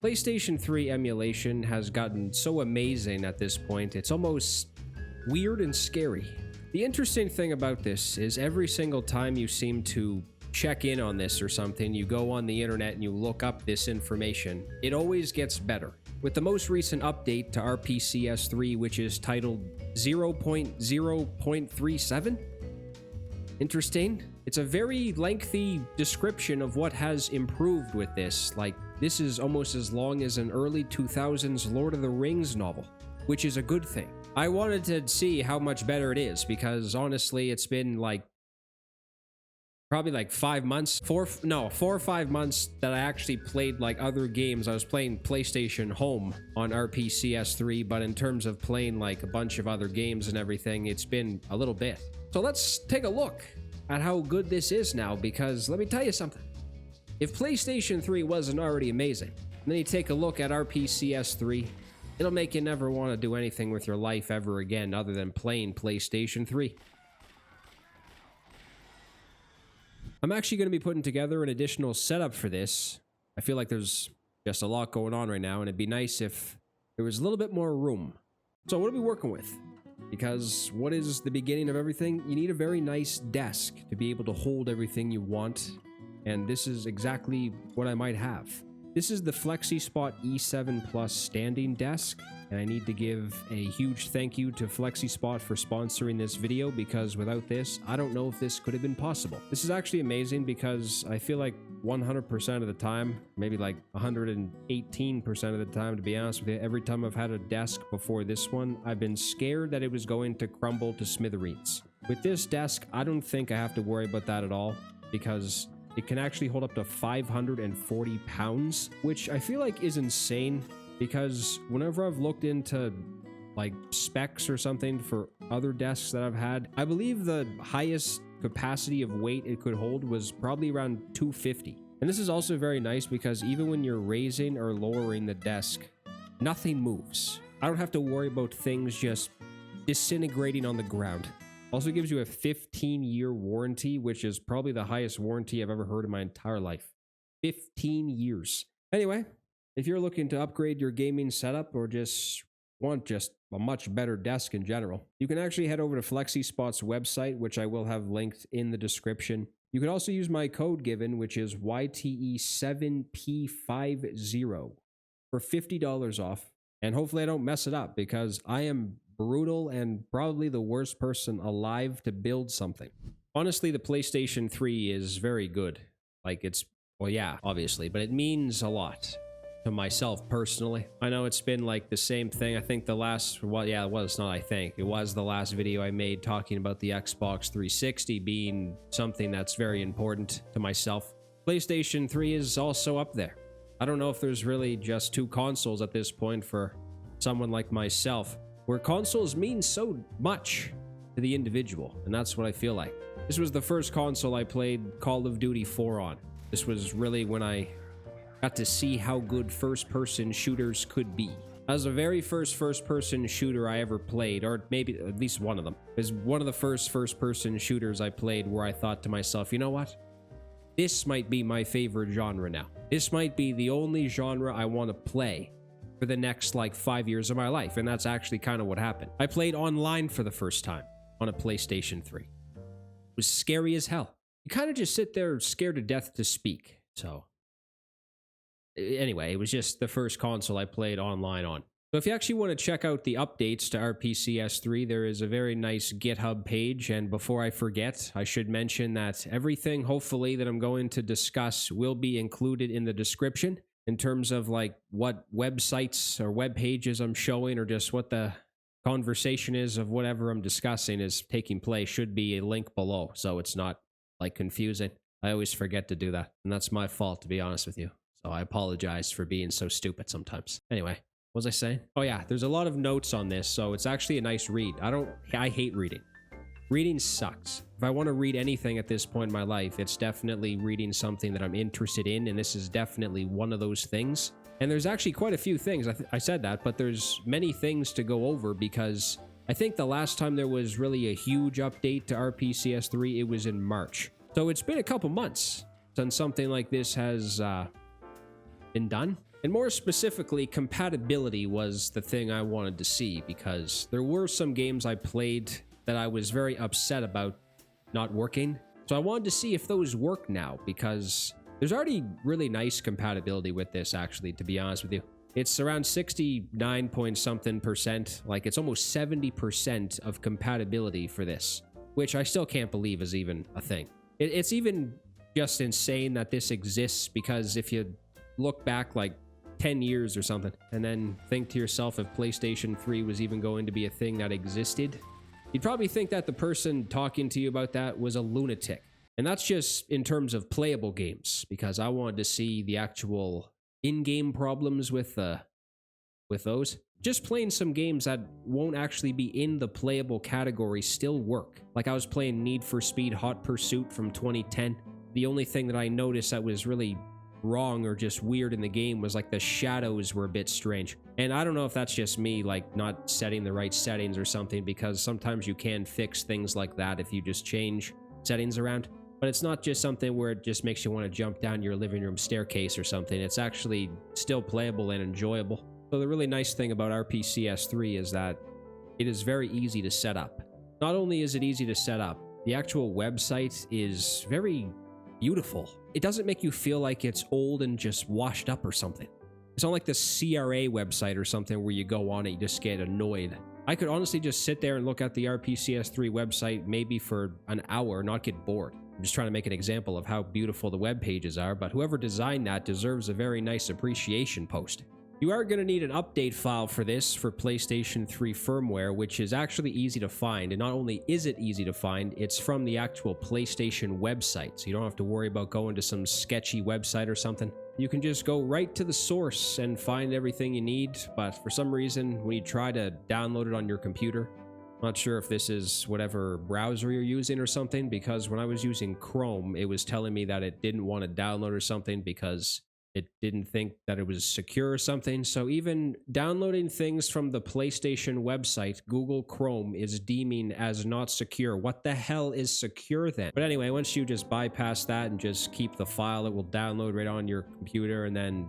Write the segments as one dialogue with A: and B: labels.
A: PlayStation 3 emulation has gotten so amazing at this point, it's almost weird and scary. The interesting thing about this is every single time you seem to check in on this or something, you go on the internet and you look up this information, it always gets better. With the most recent update to RPCS3, which is titled 0.0.37, interesting. It's a very lengthy description of what has improved with this. Like, this is almost as long as an early 2000s Lord of the Rings novel, which is a good thing. I wanted to see how much better it is because honestly, it's been like probably like 5 months, 4 or 5 months that I actually played like other games. I was playing PlayStation Home on RPCS3, but in terms of playing like a bunch of other games and everything, it's been a little bit. So let's take a look at how good this is now, because let me tell you something. If PlayStation 3 wasn't already amazing, and then you take a look at RPCS3, it'll make you never want to do anything with your life ever again other than playing PlayStation 3. I'm actually going to be putting together an additional setup for this. I feel like there's just a lot going on right now, and it'd be nice if there was a little bit more room. So what are we working with? Because what is the beginning of everything? You need a very nice desk to be able to hold everything you want, and this is exactly what I might have. This is the FlexiSpot E7 Plus standing desk, and I need to give a huge thank you to FlexiSpot for sponsoring this video, because without this, I don't know if this could have been possible. This is actually amazing because I feel like 100% of the time, maybe like 118% of the time, to be honest with you, every time I've had a desk before this one, I've been scared that it was going to crumble to smithereens. With this desk, I don't think I have to worry about that at all, because it can actually hold up to 540 pounds, which I feel like is insane, because whenever I've looked into like specs or something for other desks that I've had, I believe the highest capacity of weight it could hold was probably around 250. And this is also very nice because even when you're raising or lowering the desk, nothing moves. I don't have to worry about things just disintegrating on the ground. Also gives you a 15-year warranty, which is probably the highest warranty I've ever heard in my entire life. 15 years. Anyway, if you're looking to upgrade your gaming setup or just want a much better desk in general, you can actually head over to FlexiSpot's website, which I will have linked in the description. You can also use my code given, which is YTE7P50 for $50 off. And hopefully I don't mess it up, because I am brutal and probably the worst person alive to build something. Honestly, the PlayStation 3 is very good. Like, it's, well, yeah, obviously, but it means a lot to myself personally. I know it's been like the same thing. I think the last, well, yeah, it was not, I think. It was the last video I made talking about the Xbox 360 being something that's very important to myself. PlayStation 3 is also up there. I don't know if there's really just two consoles at this point for someone like myself, where consoles mean so much to the individual, and that's what I feel like. This was the first console I played Call of Duty 4 on. This was really when I got to see how good first-person shooters could be. That was the very first first-person shooter I ever played, or maybe at least one of them. It was one of the first first-person shooters I played where I thought to myself, you know what? This might be my favorite genre now. This might be the only genre I want to play for the next like 5 years of my life, and that's actually kind of what happened. I played online for the first time on a PlayStation 3. It was scary as hell. You kind of just sit there scared to death to speak. So anyway, it was just the first console I played online on. So if you actually want to check out the updates to RPCS3, there is a very nice GitHub page. And before I forget, I should mention that everything, hopefully, that I'm going to discuss will be included in the description, in terms of like what websites or web pages I'm showing, or just what the conversation is of whatever I'm discussing is taking place, should be a link below, so it's not like confusing. I always forget to do that, and that's my fault, to be honest with you. So I apologize for being so stupid sometimes. Anyway, what was I saying? Oh yeah, there's a lot of notes on this, so it's actually a nice read. I hate reading. Reading sucks. If I want to read anything at this point in my life, it's definitely reading something that I'm interested in, and this is definitely one of those things. And there's actually quite a few things. I said that, but there's many things to go over, because I think the last time there was really a huge update to RPCS3, it was in March. So it's been a couple months since something like this has been done. And more specifically, compatibility was the thing I wanted to see, because there were some games I played that I was very upset about not working. So I wanted to see if those work now, because there's already really nice compatibility with this, actually, to be honest with you. It's around 69 point something percent, like it's almost 70% of compatibility for this, which I still can't believe is even a thing. It's even just insane that this exists, because if you look back like 10 years or something, and then think to yourself if PlayStation 3 was even going to be a thing that existed, you'd probably think that the person talking to you about that was a lunatic. And that's just in terms of playable games, because I wanted to see the actual in-game problems with those. Just playing some games that won't actually be in the playable category still work. Like I was playing Need for Speed Hot Pursuit from 2010. The only thing that I noticed that was really wrong or just weird in the game was like the shadows were a bit strange. And I don't know if that's just me like not setting the right settings or something, because sometimes you can fix things like that if you just change settings around. But it's not just something where it just makes you want to jump down your living room staircase or something. It's actually still playable and enjoyable. So the really nice thing about RPCS3 is that it is very easy to set up. Not only is it easy to set up, the actual website is very beautiful. It doesn't make you feel like it's old and just washed up or something. It's not like the CRA website or something where you go on it, you just get annoyed. I could honestly just sit there and look at the RPCS3 website maybe for an hour, not get bored. I'm just trying to make an example of how beautiful the web pages are, but whoever designed that deserves a very nice appreciation post. You are going to need an update file for this for PlayStation 3 firmware, which is actually easy to find. And not only is it easy to find, it's from the actual PlayStation website. So you don't have to worry about going to some sketchy website or something. You can just go right to the source and find everything you need. But for some reason, when you try to download it on your computer, I'm not sure if this is whatever browser you're using or something, because when I was using Chrome, it was telling me that it didn't want to download or something because it didn't think that it was secure or something. So even downloading things from the PlayStation website, Google Chrome is deeming as not secure. What the hell is secure then? But anyway, once you just bypass that and just keep the file, it will download right on your computer, and then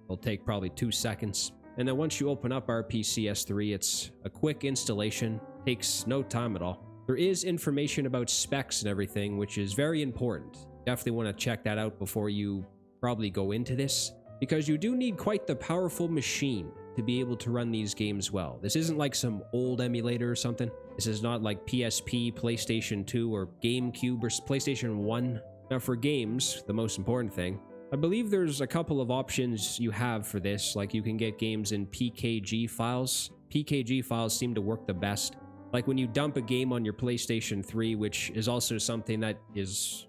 A: it'll take probably 2 seconds. And then once you open up RPCS3, it's a quick installation, takes no time at all. There is information about specs and everything, which is very important. Definitely want to check that out before you probably go into this, because you do need quite the powerful machine to be able to run these games well. This isn't like some old emulator or something. This is not like PSP, PlayStation 2, or GameCube, or PlayStation 1. Now for games, the most important thing, I believe there's a couple of options you have for this, like you can get games in PKG files. PKG files seem to work the best. Like when you dump a game on your PlayStation 3, which is also something that is...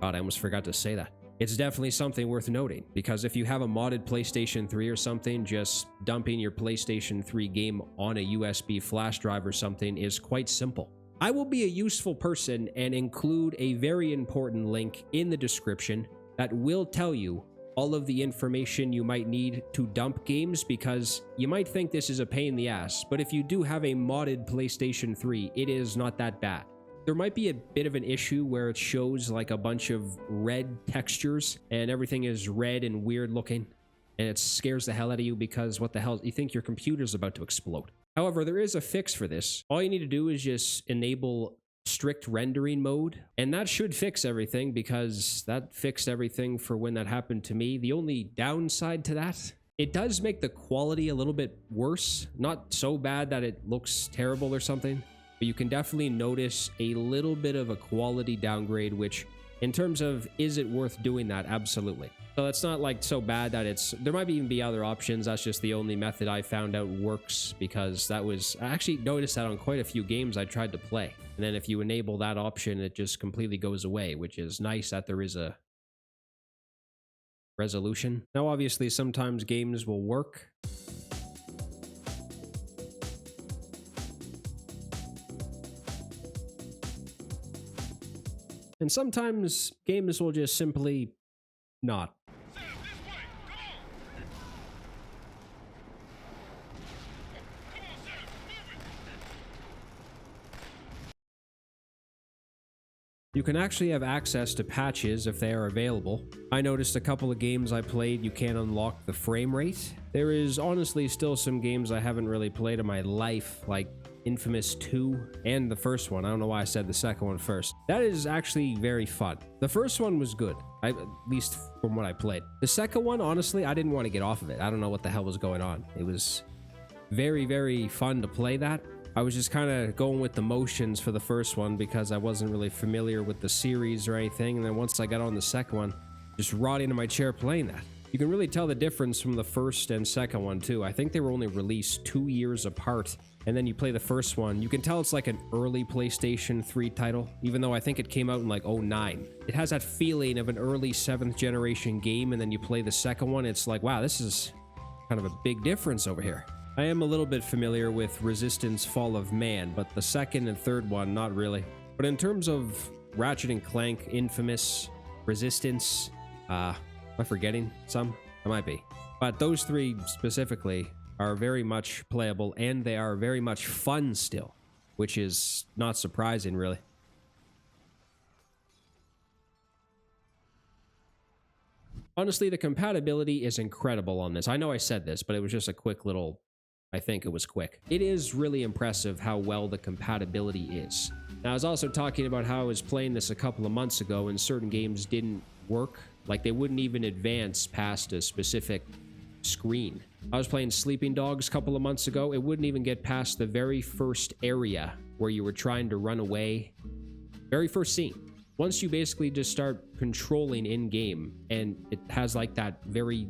A: God, I almost forgot to say that. It's definitely something worth noting, because if you have a modded PlayStation 3 or something, just dumping your PlayStation 3 game on a USB flash drive or something is quite simple. I will be a useful person and include a very important link in the description that will tell you all of the information you might need to dump games, because you might think this is a pain in the ass, but if you do have a modded PlayStation 3, it is not that bad. There might be a bit of an issue where it shows like a bunch of red textures and everything is red and weird looking, and it scares the hell out of you because what the hell, you think your computer's about to explode. However, there is a fix for this. All you need to do is just enable strict rendering mode, and that should fix everything, because that fixed everything for when that happened to me. The only downside to that, it does make the quality a little bit worse. Not so bad that it looks terrible or something, but you can definitely notice a little bit of a quality downgrade, which in terms of is it worth doing that, absolutely. So it's not like so bad that there might even be other options. That's just the only method I found out works, because I actually noticed that on quite a few games I tried to play. And then if you enable that option, it just completely goes away, which is nice that there is a resolution. Now, obviously, sometimes games will work. And sometimes games will just simply not. You can actually have access to patches if they are available. I noticed a couple of games I played you can't unlock the frame rate. There is honestly still some games I haven't really played in my life, like Infamous 2 and the first one. I don't know why I said the second one first. That is actually very fun. The first one was good, at least from what I played. The second one, honestly, I didn't want to get off of it. I don't know what the hell was going on. It was very, very fun to play that. I was just kind of going with the motions for the first one because I wasn't really familiar with the series or anything. And then once I got on the second one, just rotting in my chair playing that. You can really tell the difference from the first and second one too. I think they were only released 2 years apart. And then you play the first one, you can tell it's like an early PlayStation 3 title, even though I think it came out in like 2009. It has that feeling of an early 7th generation game, and then you play the second one, it's like, wow, this is kind of a big difference over here. I am a little bit familiar with Resistance Fall of Man, but the second and third one, not really. But in terms of Ratchet and Clank, Infamous, Resistance, am I forgetting some? I might be. But those three specifically are very much playable, and they are very much fun still, which is not surprising, really. Honestly, the compatibility is incredible on this. I know I said this, but it was just a quick little... I think it was quick. It is really impressive how well the compatibility is. Now, I was also talking about how I was playing this a couple of months ago and certain games didn't work. Like, they wouldn't even advance past a specific screen. I was playing Sleeping Dogs a couple of months ago. It wouldn't even get past the very first area where you were trying to run away. Very first scene. Once you basically just start controlling in-game and it has like that very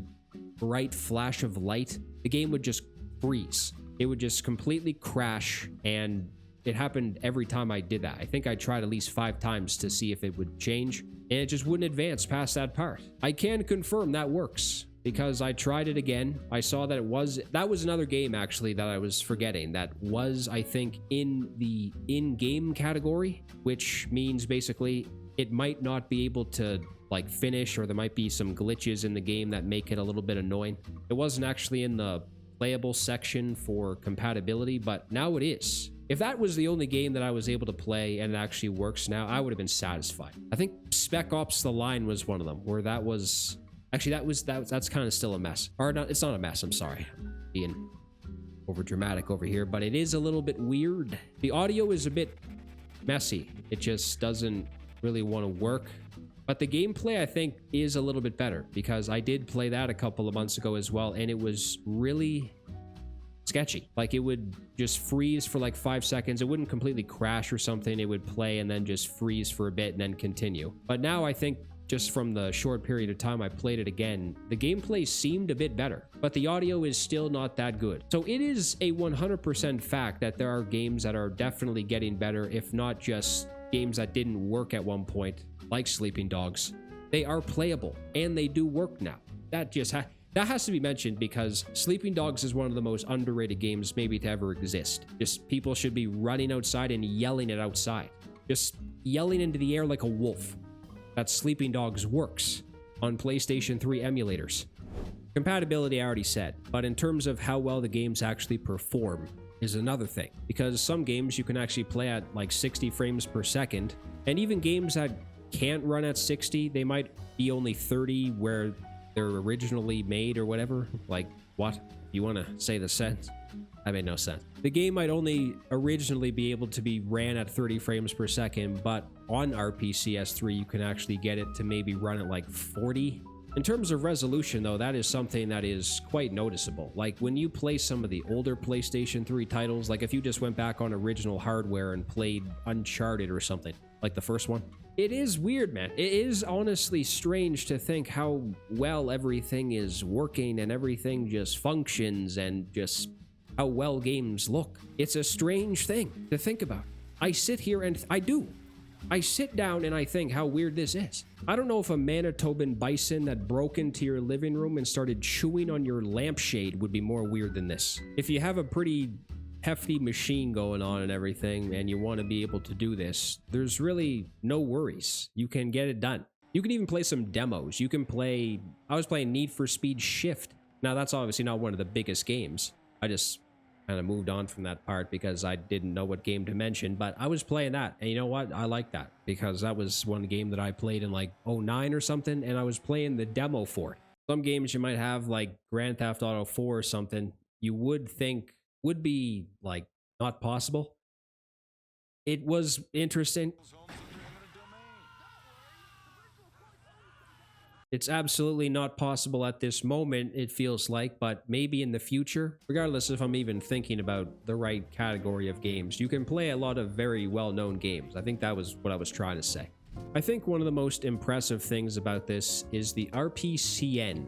A: bright flash of light, the game would just freeze. It would just completely crash, and it happened every time I did that. I think I tried at least 5 times to see if it would change, and it just wouldn't advance past that part. I can confirm that works because I tried it again. I saw that that was another game actually that I was forgetting that was, I think, in the in-game category, which means basically it might not be able to like finish, or there might be some glitches in the game that make it a little bit annoying. It wasn't actually in the playable section for compatibility, but now it is. If that was the only game that I was able to play and it actually works now, I would have been satisfied. I think Spec Ops: The Line was one of them, where that was... Actually, that's kind of still a mess. Or not, it's not a mess, I'm sorry. Being over dramatic over here, but it is a little bit weird. The audio is a bit messy. It just doesn't really want to work. But the gameplay, I think, is a little bit better because I did play that a couple of months ago as well, and it was really sketchy. Like, it would just freeze for like 5 seconds. It wouldn't completely crash or something. It would play and then just freeze for a bit and then continue. But now I think just from the short period of time I played it again, the gameplay seemed a bit better, but the audio is still not that good. So it is a 100% fact that there are games that are definitely getting better, if not just games that didn't work at one point, like Sleeping Dogs. They are playable and they do work now. That has to be mentioned because Sleeping Dogs is one of the most underrated games maybe to ever exist. Just people should be running outside and yelling it outside. Just yelling into the air like a wolf. That Sleeping Dogs works on PlayStation 3 emulators. Compatibility I already said, but in terms of how well the games actually perform is another thing. Because some games you can actually play at like 60 frames per second, and even games that can't run at 60, they might be only 30 where they're originally made or whatever. Like, what? You want to say the sense? That made no sense. The game might only originally be able to be ran at 30 frames per second, but on RPCS3 you can actually get it to maybe run at like 40. In terms of resolution though, that is something that is quite noticeable. Like when you play some of the older PlayStation 3 titles, like if you just went back on original hardware and played Uncharted or something, like the first one, it is weird, man. It is honestly strange to think how well everything is working and everything just functions and just how well games look. It's a strange thing to think about. I sit here and I sit down and I think how weird this is. I don't know if a Manitoban bison that broke into your living room and started chewing on your lampshade would be more weird than this. If you have a pretty hefty machine going on and everything and you want to be able to do this, there's really no worries. You can get it done. You can even play some demos. You can play... I was playing Need for Speed Shift. Now that's obviously not one of the biggest games. I just kind of moved on from that part because I didn't know what game to mention, but I was playing that. And you know what? I like that because that was one game that I played in like '09 or something, and I was playing the demo for it. Some games you might have like Grand Theft Auto 4 or something, you would think would be like not possible. It was interesting. It's absolutely not possible at this moment, it feels like, but maybe in the future, regardless if I'm even thinking about the right category of games, you can play a lot of very well-known games. I think that was what I was trying to say. I think one of the most impressive things about this is the RPCN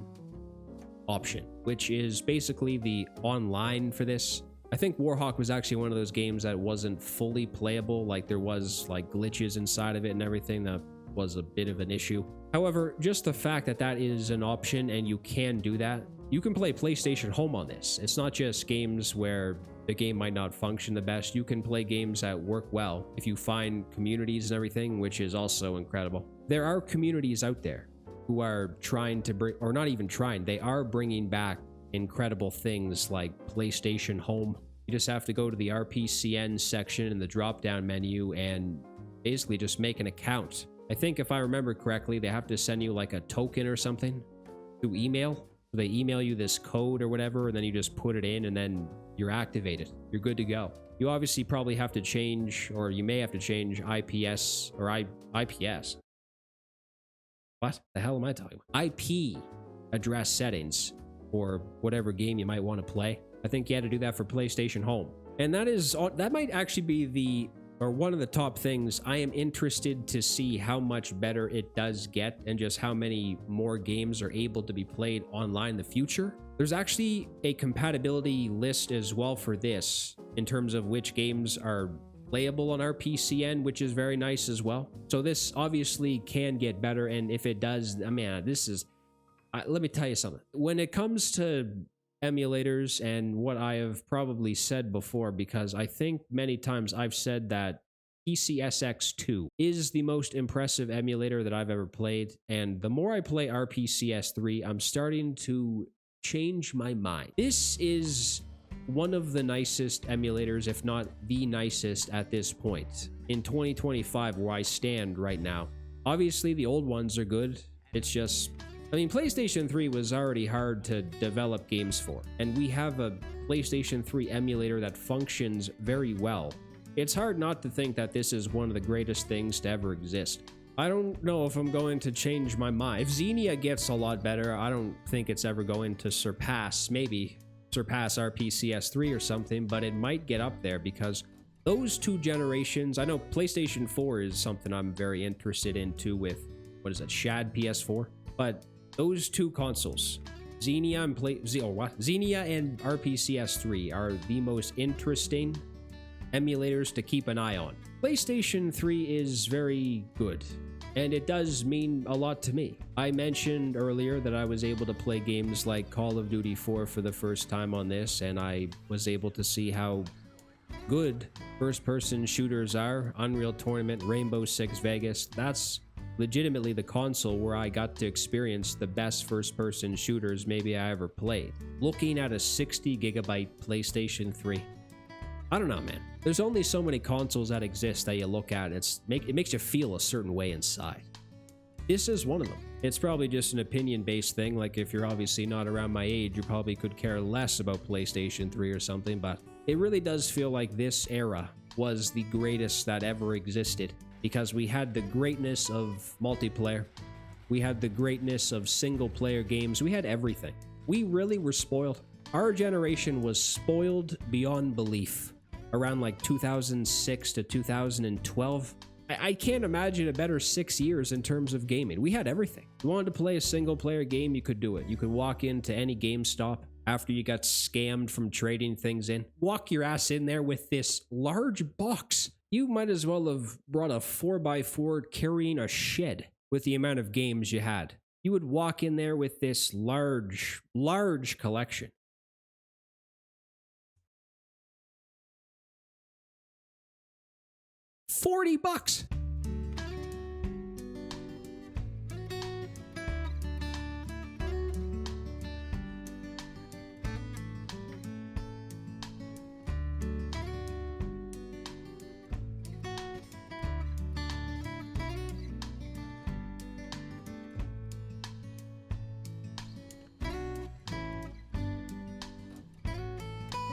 A: option, which is basically the online for this. I think Warhawk was actually one of those games that wasn't fully playable, like there was like glitches inside of it and everything that was a bit of an issue. However, just the fact that that is an option and you can do that, you can play PlayStation Home on this. It's not just games where the game might not function the best. You can play games that work well if you find communities and everything, which is also incredible. There are communities out there who are trying to bring, or not even trying, they are bringing back incredible things like PlayStation Home. You just have to go to the RPCN section in the drop-down menu and basically just make an account. I think if I remember correctly, they have to send you like a token or something through email. They email you this code or whatever, and then you just put it in and then you're activated. You're good to go. You obviously probably have to change, or you may have to change IPS or IPS. What the hell am I talking about? IP address settings for whatever game you might want to play. I think you had to do that for PlayStation Home. And that might actually be one of the top things. I am interested to see how much better it does get and just how many more games are able to be played online in the future. There's actually a compatibility list as well for this in terms of which games are playable on RPCN, which is very nice as well. So this obviously can get better, and if it does, man, this is... let me tell you something. When it comes to emulators and what I have probably said before, because I think many times I've said that PCSX2 is the most impressive emulator that I've ever played, and the more I play RPCS3, I'm starting to change my mind. This is one of the nicest emulators, if not the nicest at this point in 2025 where I stand right now. Obviously the old ones are good. It's just, I mean, PlayStation 3 was already hard to develop games for, and we have a PlayStation 3 emulator that functions very well. It's hard not to think that this is one of the greatest things to ever exist. I don't know if I'm going to change my mind. If Xenia gets a lot better, I don't think it's ever going to surpass RPCS3 or something, but it might get up there because those two generations, I know PlayStation 4 is something I'm very interested in too with, what is it, Shad PS4? But those two consoles, Xenia and RPCS3 are the most interesting emulators to keep an eye on. PlayStation 3 is very good, and it does mean a lot to me. I mentioned earlier that I was able to play games like Call of Duty 4 for the first time on this, and I was able to see how good first-person shooters are. Unreal Tournament, Rainbow Six Vegas, that's legitimately the console where I got to experience the best first-person shooters maybe I ever played. Looking at a 60GB PlayStation 3, I don't know, man. There's only so many consoles that exist that you look at. It makes you feel a certain way inside. This is one of them. It's probably just an opinion-based thing. Like, if you're obviously not around my age, you probably could care less about PlayStation 3 or something, but it really does feel like this era was the greatest that ever existed, because we had the greatness of multiplayer. We had the greatness of single-player games. We had everything. We really were spoiled. Our generation was spoiled beyond belief around like 2006 to 2012. I can't imagine a better 6 years in terms of gaming. We had everything. You wanted to play a single-player game, you could do it. You could walk into any GameStop after you got scammed from trading things in. Walk your ass in there with this large box. You might as well have brought a 4x4 carrying a shed with the amount of games you had. You would walk in there with this large collection. $40.